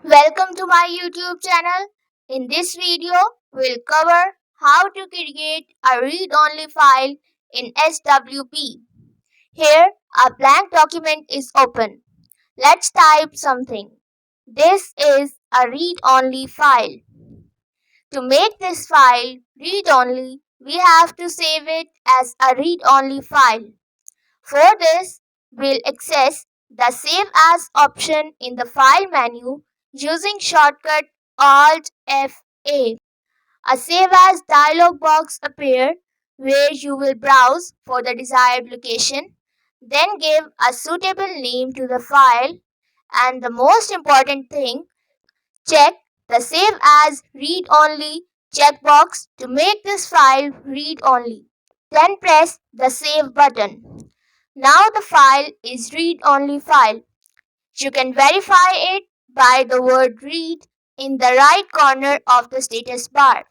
Welcome to my YouTube channel. In this video, we'll cover how to create a read-only file in SWP. Here, a blank document is open. Let's type something. This is a read-only file. To make this file read-only, we have to save it as a read-only file. For this, we'll access the Save As option in the File menu using shortcut Alt F8. A Save As dialog box appears where you will browse for the desired location, then give a suitable name to the file, and the most important thing, check the Save As Read Only checkbox to make this file read only. Then press the Save button. Now the file is read-only file. You can verify it by the word read in the right corner of the status bar.